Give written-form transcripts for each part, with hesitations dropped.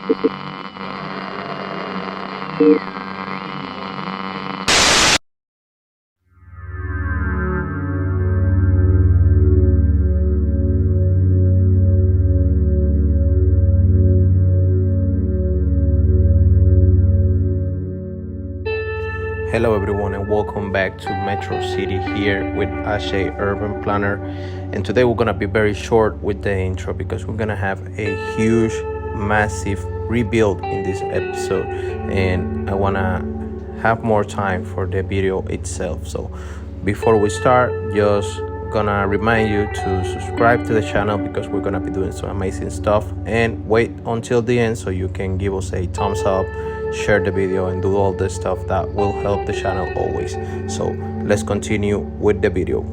Hello everyone and welcome back to Metro City here with Acei Urban Planner, and today we're gonna be very short with the intro because we're gonna have a huge massive rebuild in this episode and I wanna have more time for the video itself. So before we start, just gonna remind you to subscribe to the channel because we're gonna be doing some amazing stuff, and wait until the end so you can give us a thumbs up, share the video, and do all the stuff that will help the channel always. So let's continue with the video.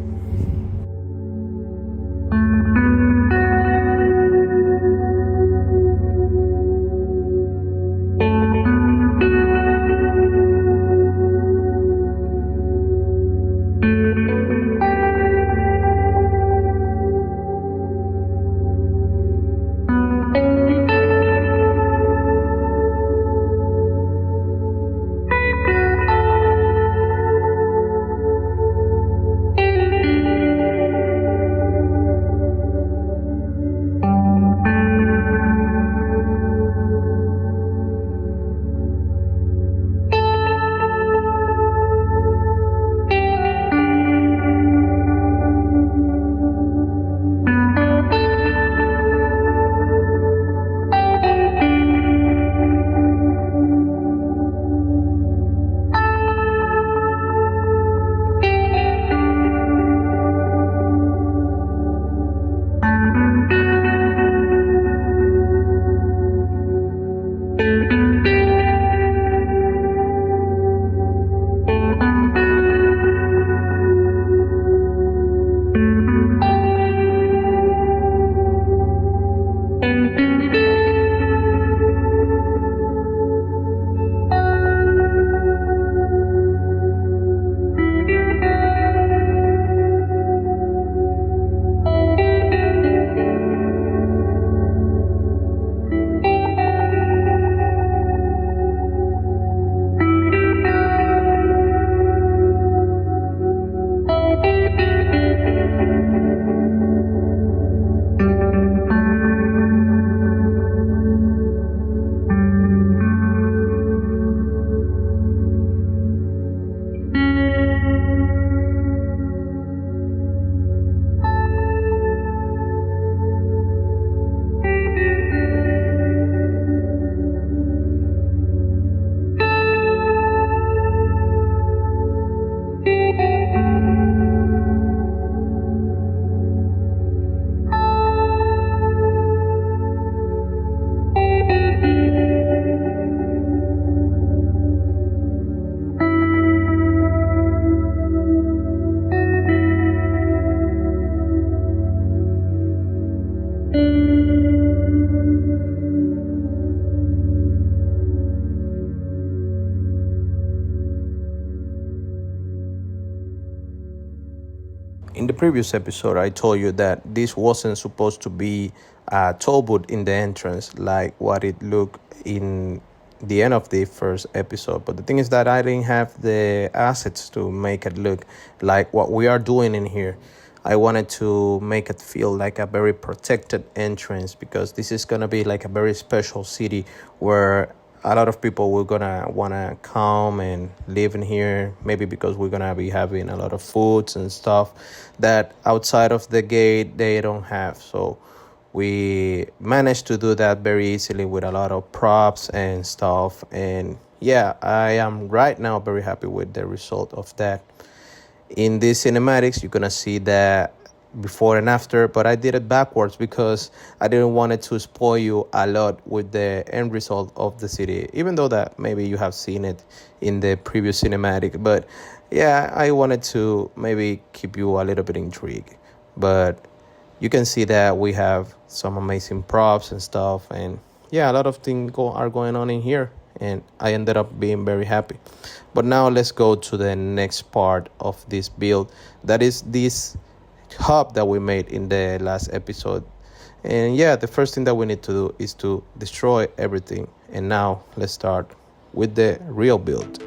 In the previous episode, I told you that this wasn't supposed to be a toll booth in the entrance like what it looked in the end of the first episode. But the thing is that I didn't have the assets to make it look like what we are doing in here. I wanted to make it feel like a very protected entrance because this is going to be like a very special city where a lot of people will gonna wanna come and live in here, maybe because we're gonna be having a lot of foods and stuff that outside of the gate they don't have. So we managed to do that very easily with a lot of props and stuff, and yeah, I am right now very happy with the result of that. In these cinematics you're gonna see that before and after, but I did it backwards because I didn't want it to spoil you a lot with the end result of the city, even though that maybe you have seen it in the previous cinematic. But yeah, I wanted to maybe keep you a little bit intrigued. But you can see that we have some amazing props and stuff, and yeah, a lot of things are going on in here, and I ended up being very happy. But now let's go to the next part of this build, that is this hub that we made in the last episode. And yeah, the first thing that we need to do is to destroy everything. And now let's start with the real build.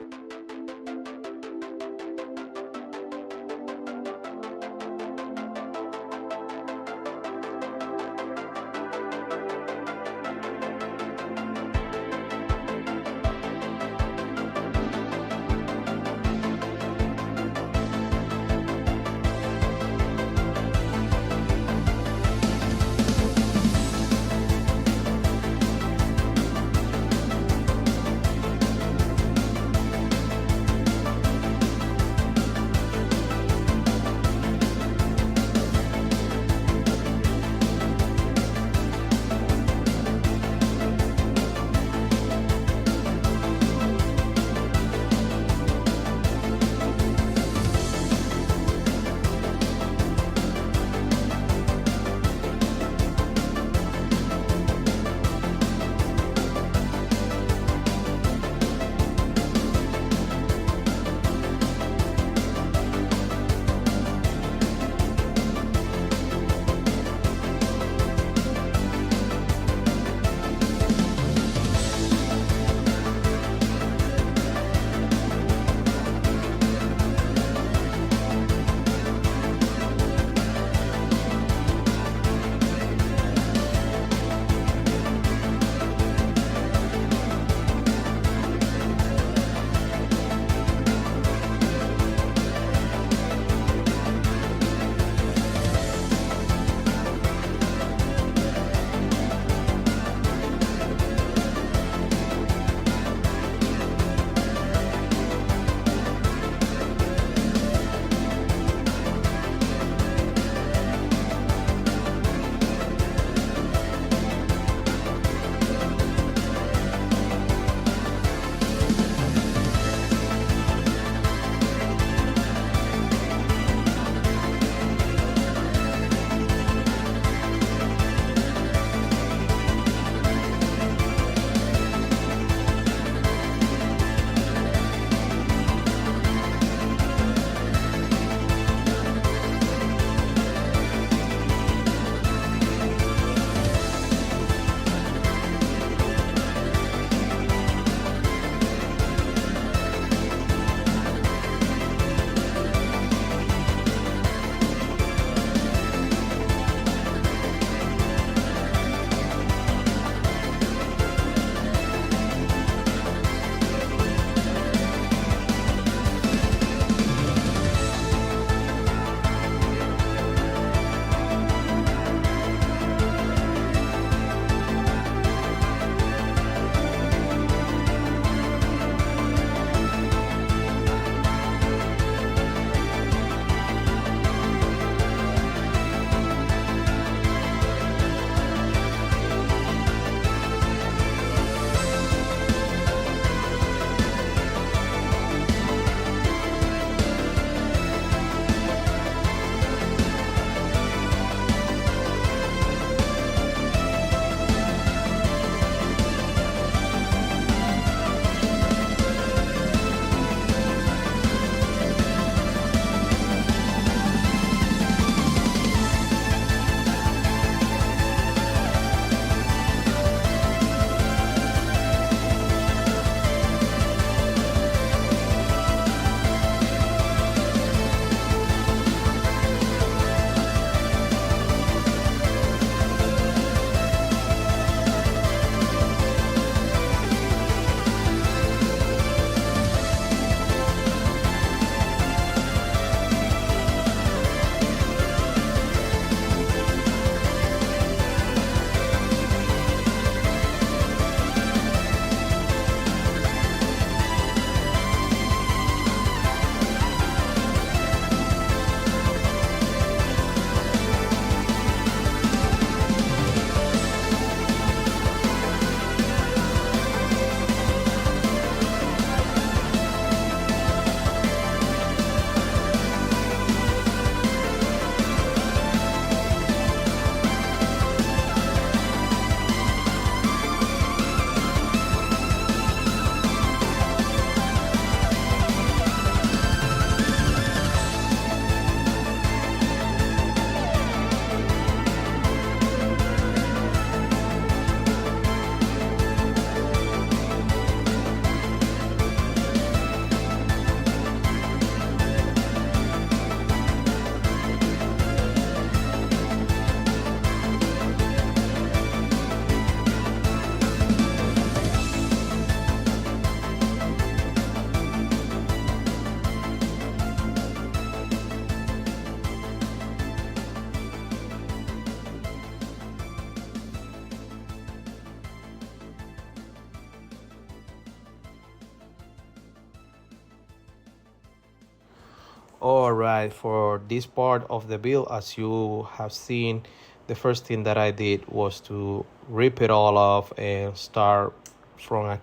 All right, for this part of the build, as you have seen, the first thing that I did was to rip it all off and start from uh,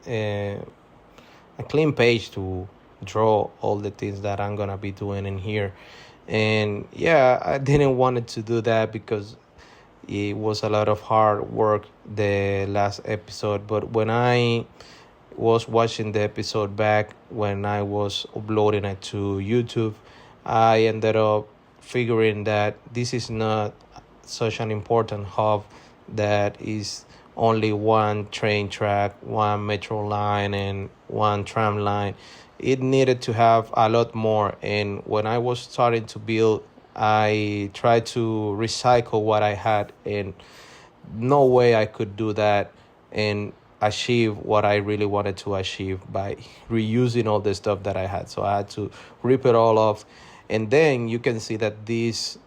a clean page to draw all the things that I'm gonna be doing in here. And yeah, I didn't want to do that because it was a lot of hard work the last episode. But when I was watching the episode back when I was uploading it to YouTube, I ended up figuring that this is not such an important hub that is only one train track, one metro line, and one tram line. It needed to have a lot more. And when I was starting to build, I tried to recycle what I had, and no way I could do that and achieve what I really wanted to achieve by reusing all the stuff that I had. So I had to rip it all off, and then you can see that this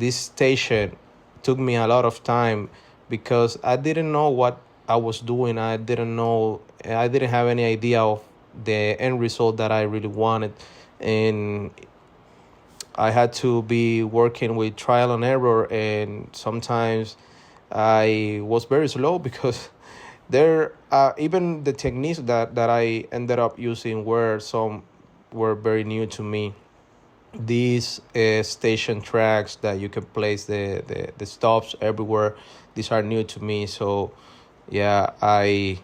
station took me a lot of time because I didn't know what I was doing. I didn't have any idea of the end result that I really wanted, and I had to be working with trial and error, and sometimes I was very slow because there even the techniques that I ended up using were very new to me. These station tracks that you can place the stops everywhere, these are new to me. So yeah, I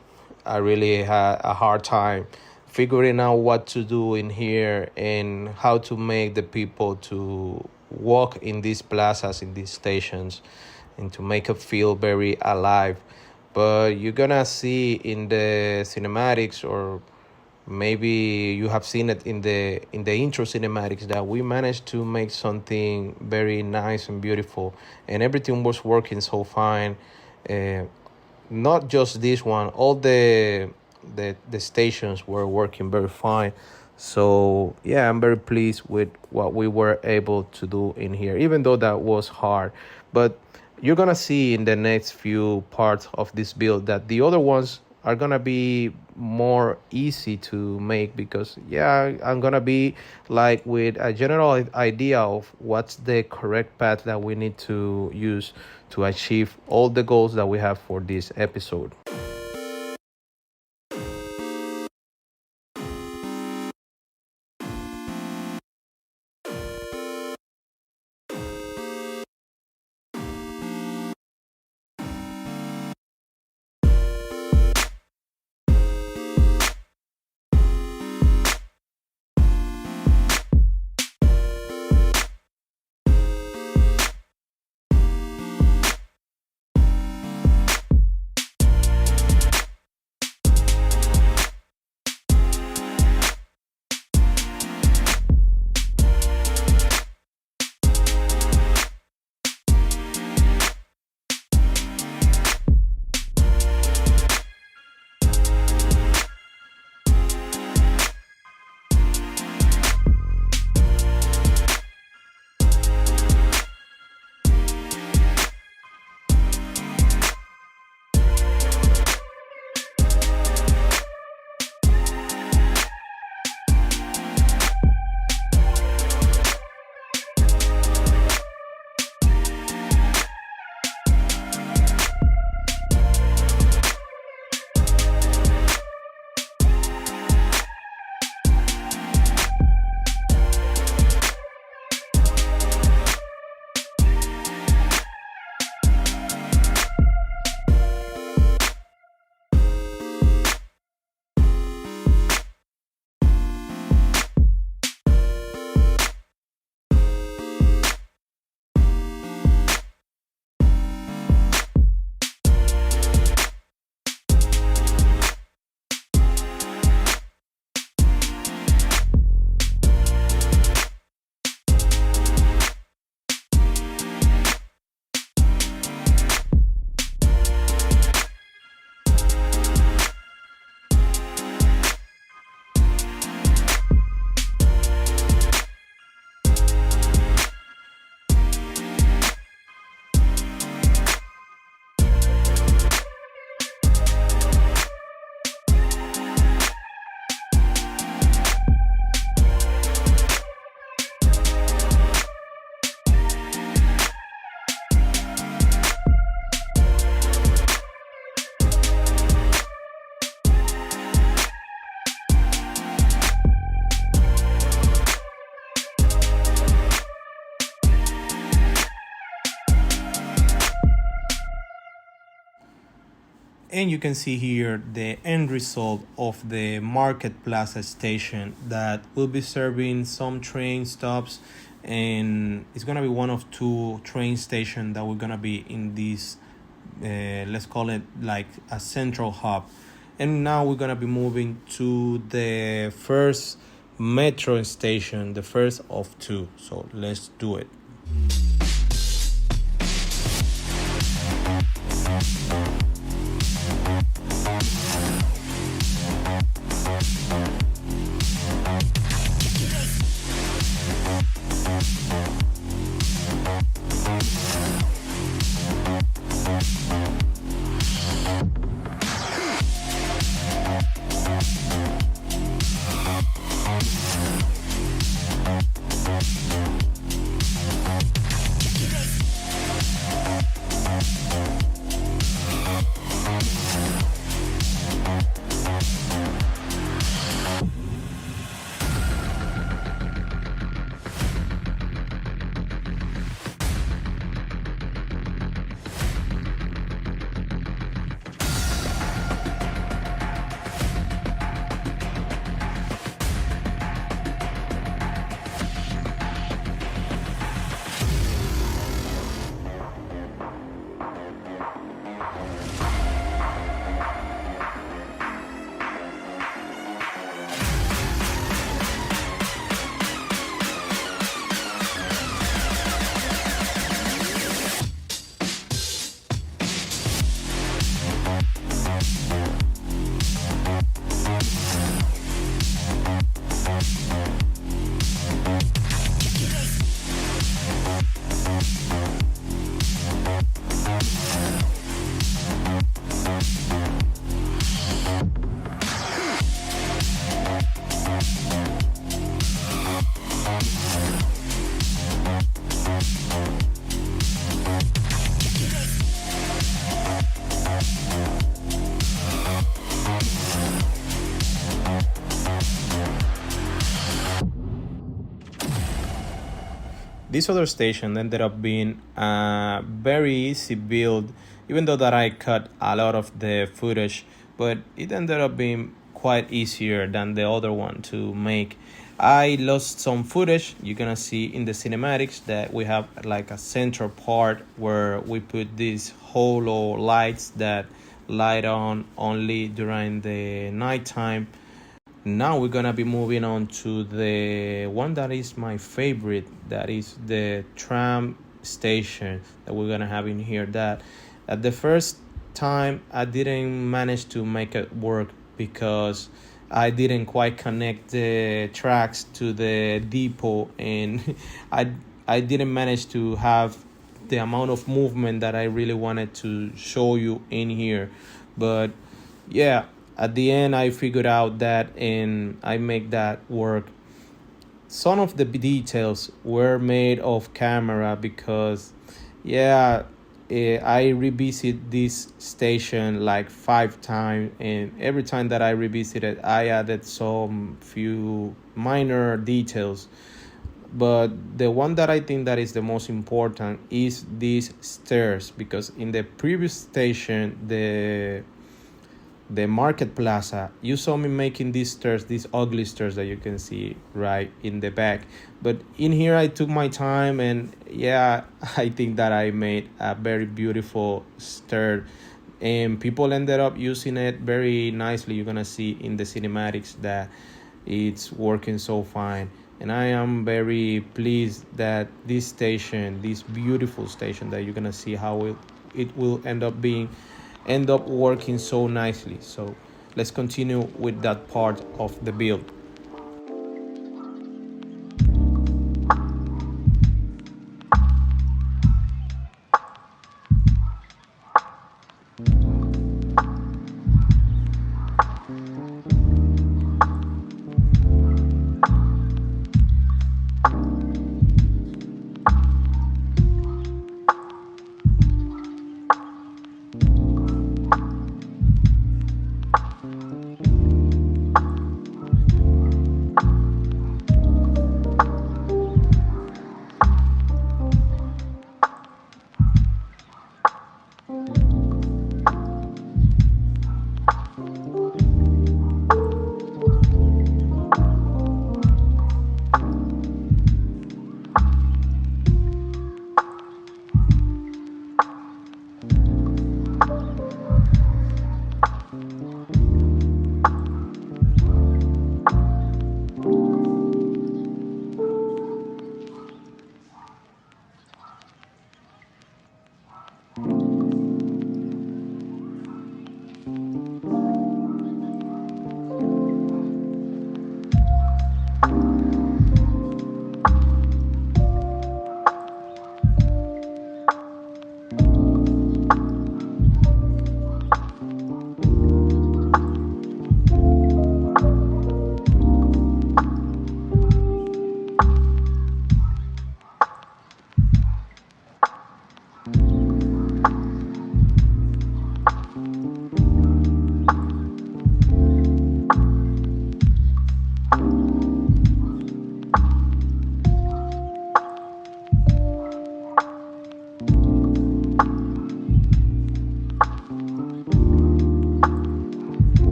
really had a hard time figuring out what to do in here and how to make the people to walk in these plazas, in these stations, and to make it feel very alive. But you're gonna see in the cinematics, or maybe you have seen it in the intro cinematics, that we managed to make something very nice and beautiful, and everything was working so fine. uh, Not just this one, all the stations were working very fine. So yeah, I'm very pleased with what we were able to do in here, even though that was hard. But you're gonna see in the next few parts of this build that the other ones are gonna be more easy to make, because yeah, I'm gonna be like with a general idea of what's the correct path that we need to use to achieve all the goals that we have for this episode. And you can see here the end result of the Market Plaza station that will be serving some train stops, and it's gonna be one of two train stations that we're gonna be in this, let's call it like a central hub. And now we're gonna be moving to the first metro station, the first of two. So let's do it. This other station ended up being a very easy build, even though that I cut a lot of the footage, but it ended up being quite easier than the other one to make. I lost some footage. You're gonna see in the cinematics that we have like a central part where we put these holo lights that light on only during the nighttime. Now we're gonna be moving on to the one that is my favorite, that is the tram station that we're gonna have in here. That at the first time I didn't manage to make it work because I didn't quite connect the tracks to the depot, and I didn't manage to have the amount of movement that I really wanted to show you in here. But yeah, at the end I figured out that, and I make that work. Some of the details were made off camera because I revisit this station like 5 times, and every time that I revisited I added some few minor details. But the one that I think that is the most important is these stairs, because in the previous station, the Market Plaza, you saw me making these stairs, these ugly stairs that you can see right in the back. But in here I took my time, and I think that I made a very beautiful stair, and people ended up using it very nicely. You're gonna see in the cinematics that it's working so fine, and I am very pleased that this station, this beautiful station that you're gonna see how it will end up working so nicely. So let's continue with that part of the build.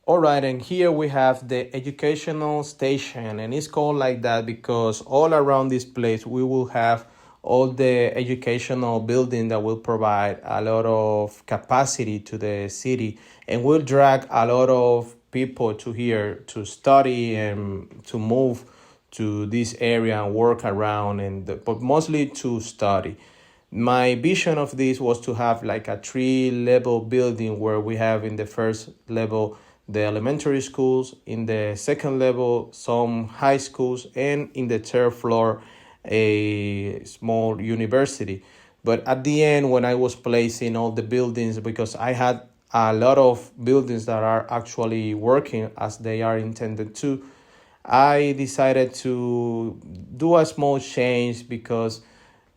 All right, and here we have the educational station, and it's called like that because all around this place we will have all the educational building that will provide a lot of capacity to the city and will drag a lot of people to here to study and to move to this area and work around, but mostly to study. My vision of this was to have like a three-level building where we have in the first level the elementary schools, in the second level some high schools, and in the third floor a small university. But at the end, when I was placing all the buildings, because I had a lot of buildings that are actually working as they are intended to, I decided to do a small change because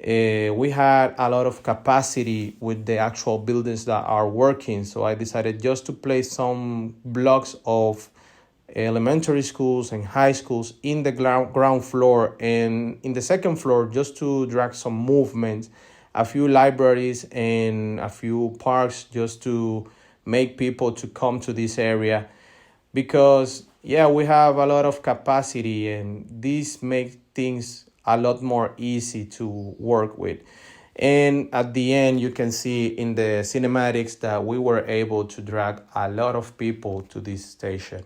we had a lot of capacity with the actual buildings that are working. So I decided just to place some blocks of elementary schools and high schools in the ground floor, and in the second floor just to drag some movement, a few libraries and a few parks just to make people to come to this area, because yeah, we have a lot of capacity and this makes things a lot more easy to work with. And at the end you can see in the cinematics that we were able to drag a lot of people to this station.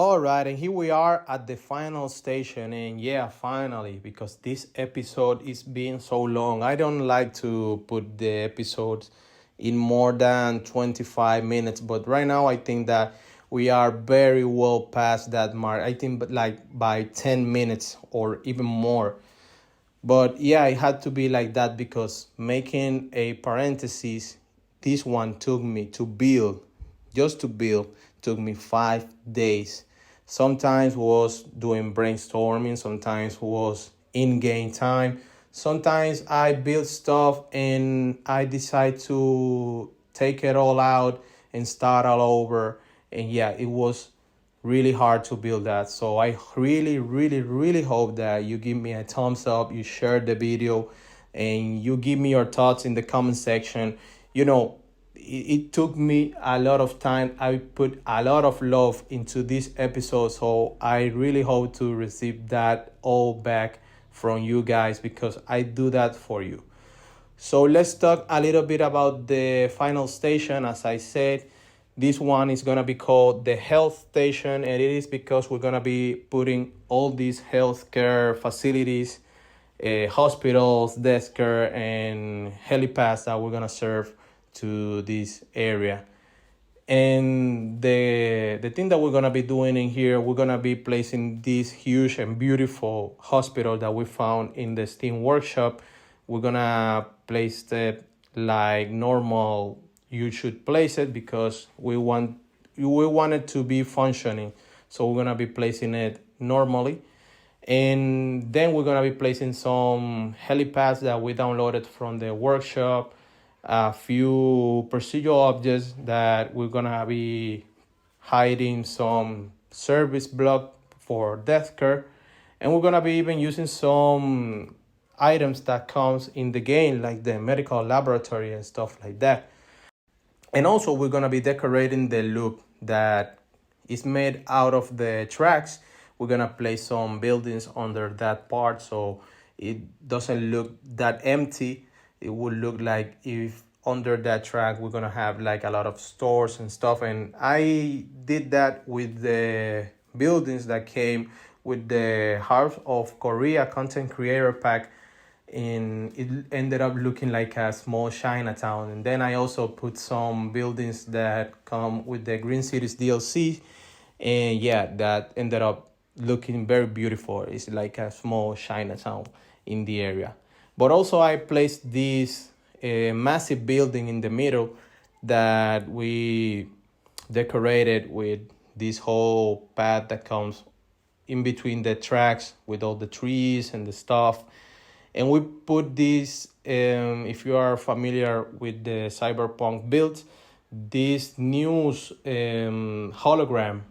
All right, and here we are at the final station, and yeah, finally, because this episode is being so long. I don't like to put the episodes in more than 25 minutes, but right now I think that we are very well past that mark. I think but like by 10 minutes or even more. But yeah, it had to be like that because making a parenthesis, this one took me to build, just to build, took me 5 days. Sometimes was doing brainstorming, sometimes was in-game time. Sometimes I build stuff and I decide to take it all out and start all over. And yeah, it was really hard to build that. So I really hope that you give me a thumbs up, you share the video, and you give me your thoughts in the comment section. You know, it took me a lot of time. I put a lot of love into this episode, so I really hope to receive that all back from you guys because I do that for you. So let's talk a little bit about the final station. As I said, this one is going to be called the health station, and it is because we're going to be putting all these healthcare facilities, hospitals, daycare, and helipads that we're going to serve to this area. And the thing that we're going to be doing in here, we're going to be placing this huge and beautiful hospital that we found in the Steam workshop. We're going to place it like normal you should place it because we want it to be functioning. So we're gonna be placing it normally, and then we're gonna be placing some helipads that we downloaded from the workshop, a few procedural objects that we're gonna be hiding some service block for death care, and we're gonna be even using some items that comes in the game like the medical laboratory and stuff like that. And also we're going to be decorating the loop that is made out of the tracks. We're going to place some buildings under that part so it doesn't look that empty. It would look like if under that track we're going to have like a lot of stores and stuff. And I did that with the buildings that came with the Heart of Korea content creator pack, and it ended up looking like a small Chinatown. And then I also put some buildings that come with the Green Cities DLC, and yeah, that ended up looking very beautiful. It's like a small Chinatown in the area. But also I placed this massive building in the middle that we decorated with this whole path that comes in between the tracks with all the trees and the stuff. And we put this, if you are familiar with the cyberpunk build, this new hologram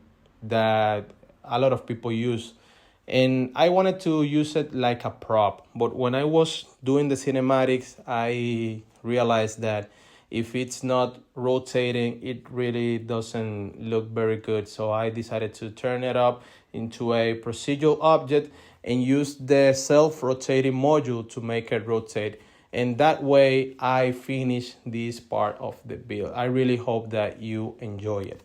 that a lot of people use. And I wanted to use it like a prop. But when I was doing the cinematics, I realized that if it's not rotating, it really doesn't look very good. So I decided to turn it up into a procedural object and use the self-rotating module to make it rotate. And that way I finish this part of the build. I really hope that you enjoy it.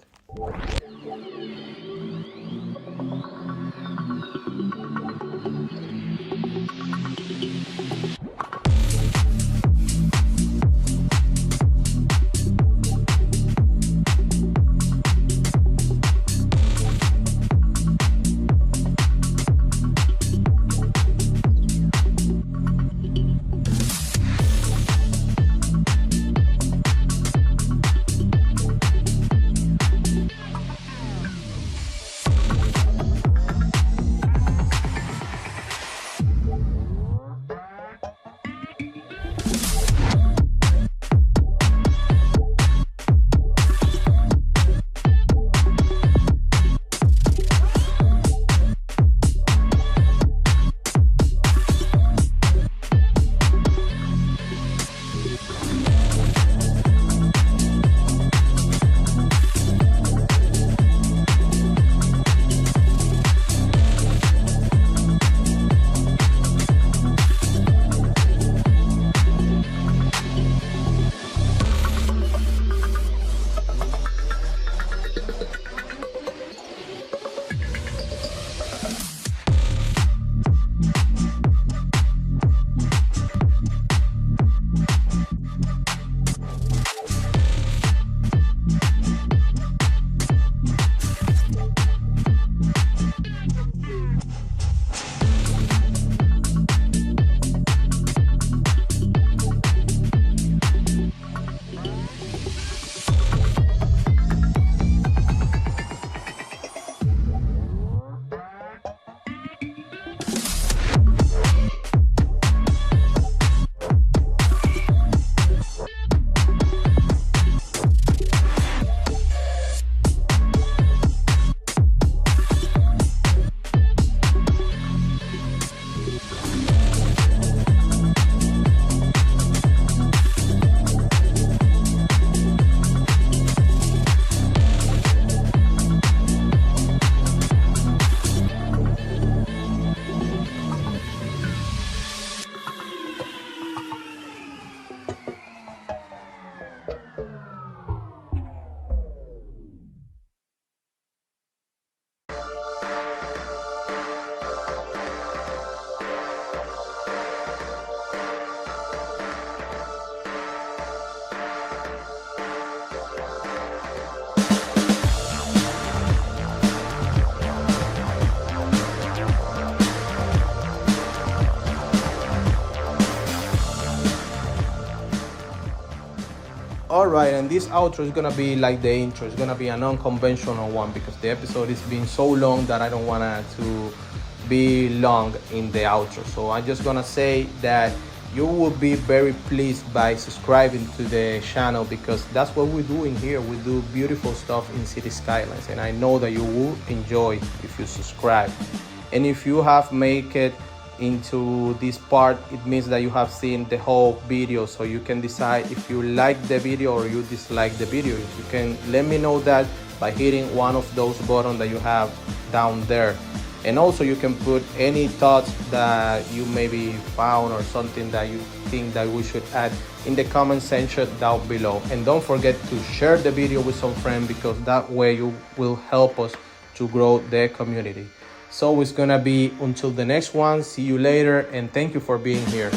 All right, and this outro is gonna be like the intro. It's gonna be an unconventional one because the episode is being so long that I don't want to be long in the outro. So I'm just gonna say that you will be very pleased by subscribing to the channel because that's what we're doing here. We do beautiful stuff in city skylines, and I know that you will enjoy if you subscribe. And if you have made it into this part, it means that you have seen the whole video, so you can decide if you like the video or you dislike the video. You can let me know that by hitting one of those buttons that you have down there. And also you can put any thoughts that you maybe found or something that you think that we should add in the comment section down below. And don't forget to share the video with some friends because that way you will help us to grow the community. So it's gonna be until the next one. See you later, and thank you for being here.